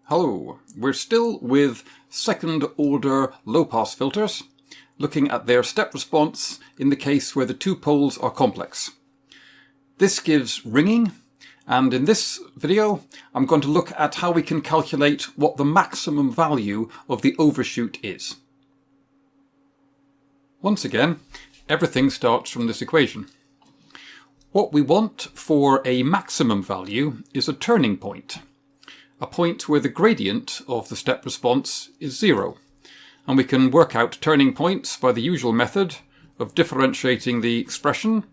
Hello, we're still with second order low-pass filters, looking at their step response in the case where the two poles are complex. This gives ringing, and in this video I'm going to look at how we can calculate what the maximum value of the overshoot is. Once again, everything starts from this equation. What we want for a maximum value is a turning point. A point where the gradient of the step response is 0. And we can work out turning points by the usual method of differentiating the expression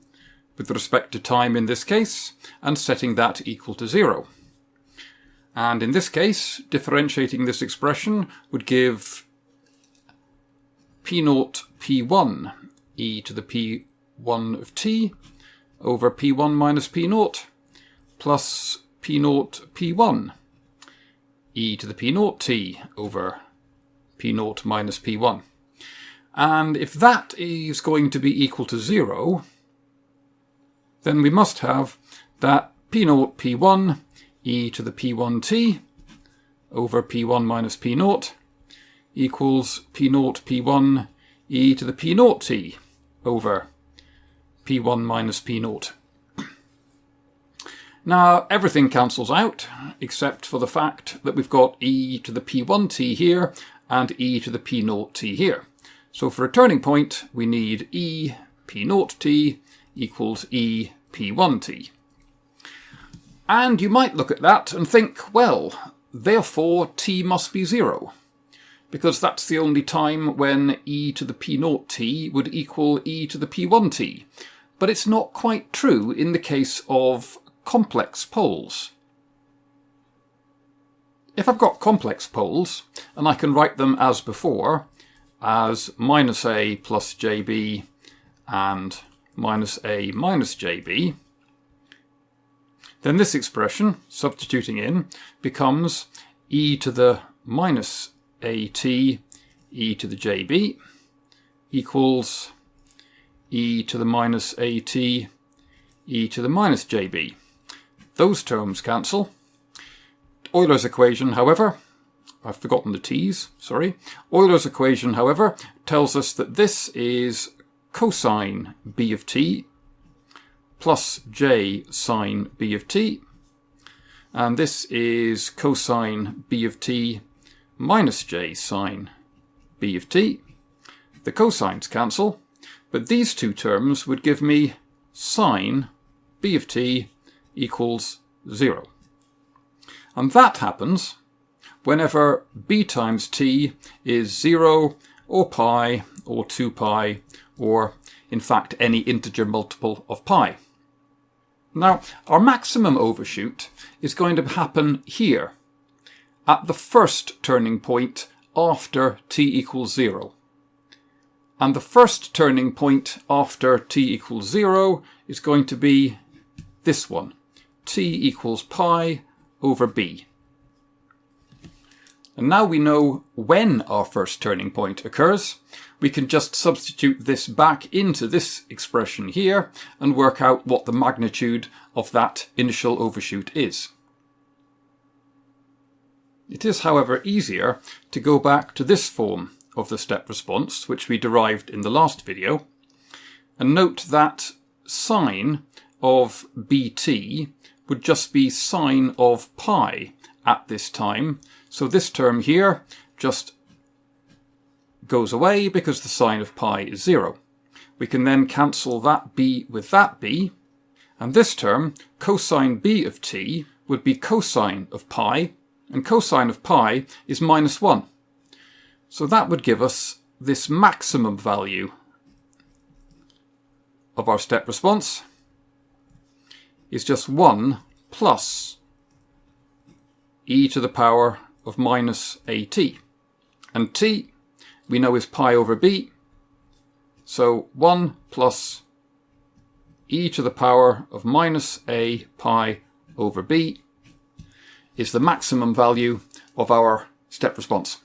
with respect to time in this case and setting that equal to 0. And in this case, differentiating this expression would give P0 P1 e to the P1 of t over P1 minus P0 plus P0 P1 e to the P0 t over P0 minus P1. And if that is going to be equal to 0, then we must have that P0 P1 e to the P1 t over P1 minus P0 equals P0 P1 e to the P0 t over P1 minus P0. Now, everything cancels out, except for the fact that we've got e to the P1t here and e to the P0t here. So for a turning point, we need e P0t equals e P1t. And you might look at that and think, well, therefore t must be 0, because that's the only time when e to the P0t would equal e to the P1t. But it's not quite true in the case of complex poles. If I've got complex poles, and I can write them as before, as minus a plus jb and minus a minus jb, then this expression, substituting in, becomes e to the minus at e to the jb equals e to the minus at e to the minus jb. Those terms cancel. Euler's equation, however, I've forgotten the t's, sorry. Euler's equation, however, tells us that this is cosine b of t plus j sine b of t, and this is cosine b of t minus j sine b of t. The cosines cancel, but these two terms would give me sine b of t equals 0. And that happens whenever b times t is 0 or pi or 2 pi or in fact any integer multiple of pi. Now our maximum overshoot is going to happen here at the first turning point after t equals 0. And the first turning point after t equals 0 is going to be this one, t equals pi over b. And now we know when our first turning point occurs, we can just substitute this back into this expression here and work out what the magnitude of that initial overshoot is. It is, however, easier to go back to this form of the step response, which we derived in the last video, and note that sine of bt would just be sine of pi at this time. So this term here just goes away because the sine of pi is 0. We can then cancel that b with that b, and this term, cosine b of t, would be cosine of pi, and cosine of pi is minus 1. So that would give us this maximum value of our step response is just 1 plus e to the power of minus at. And t we know is pi over b, so 1 plus e to the power of minus a pi over b is the maximum value of our step response.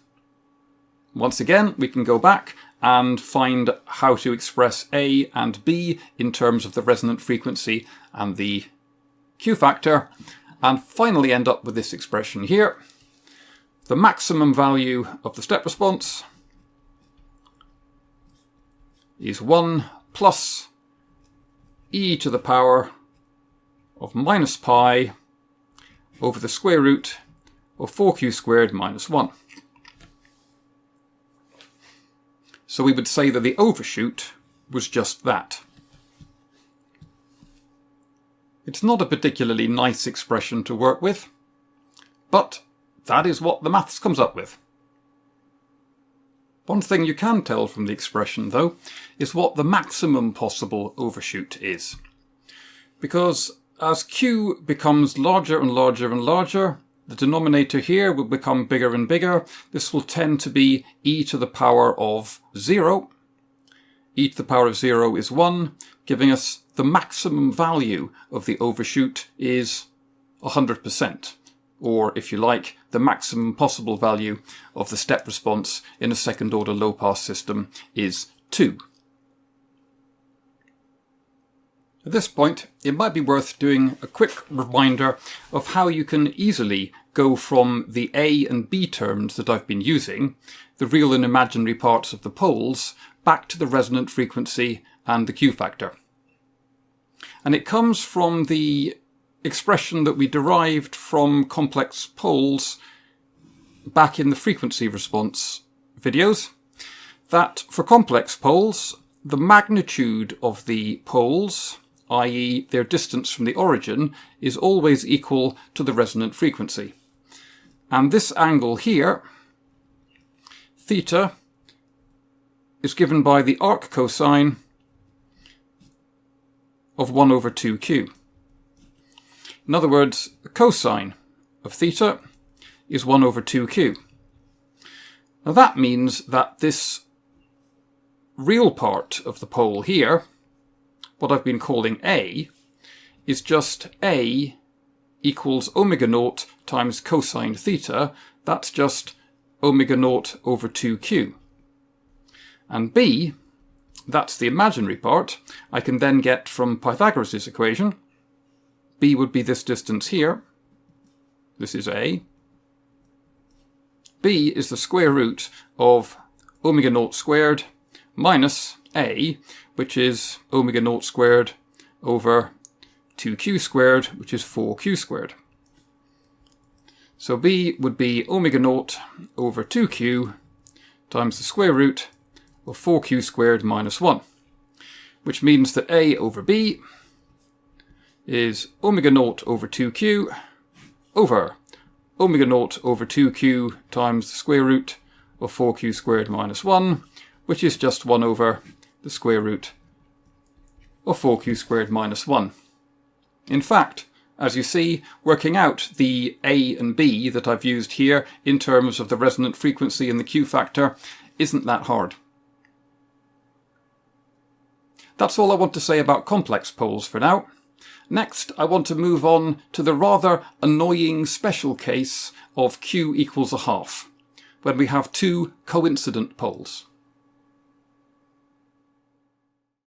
Once again, we can go back and find how to express a and b in terms of the resonant frequency and the Q factor, and finally end up with this expression here. the maximum value of the step response is 1 plus e to the power of minus pi over the square root of 4q squared minus 1. So we would say that the overshoot was just that. It's not a particularly nice expression to work with, but that is what the maths comes up with. One thing you can tell from the expression, though, is what the maximum possible overshoot is. Because as q becomes larger and larger and larger, the denominator here will become bigger and bigger. This will tend to be e to the power of 0. E to the power of 0 is 1, giving us the maximum value of the overshoot is 100%. Or, if you like, the maximum possible value of the step response in a second order low pass system is 2. At this point, it might be worth doing a quick reminder of how you can easily go from the A and B terms that I've been using, the real and imaginary parts of the poles, back to the resonant frequency and the Q factor. And it comes from the expression that we derived from complex poles back in the frequency response videos, that for complex poles, the magnitude of the poles, i.e. their distance from the origin, is always equal to the resonant frequency. And this angle here, theta, is given by the arc cosine of 1 over 2q. In other words, the cosine of theta is 1 over 2q. Now that means that this real part of the pole here, what I've been calling A, is just A equals omega naught times cosine theta. That's just omega naught over 2q. And B, that's the imaginary part, I can then get from Pythagoras' equation. B would be this distance here. This is A. B is the square root of omega naught squared minus A, which is omega naught squared over 2q squared, which is 4q squared. So B would be omega naught over 2q times the square root of 4q squared minus 1, which means that A over B is omega naught over 2q over omega naught over 2q times the square root of 4q squared minus 1, which is just 1 over the square root of 4q squared minus 1. In fact, as you see, working out the A and B that I've used here in terms of the resonant frequency and the Q factor isn't that hard. That's all I want to say about complex poles for now. Next, I want to move on to the rather annoying special case of Q equals a half, when we have two coincident poles.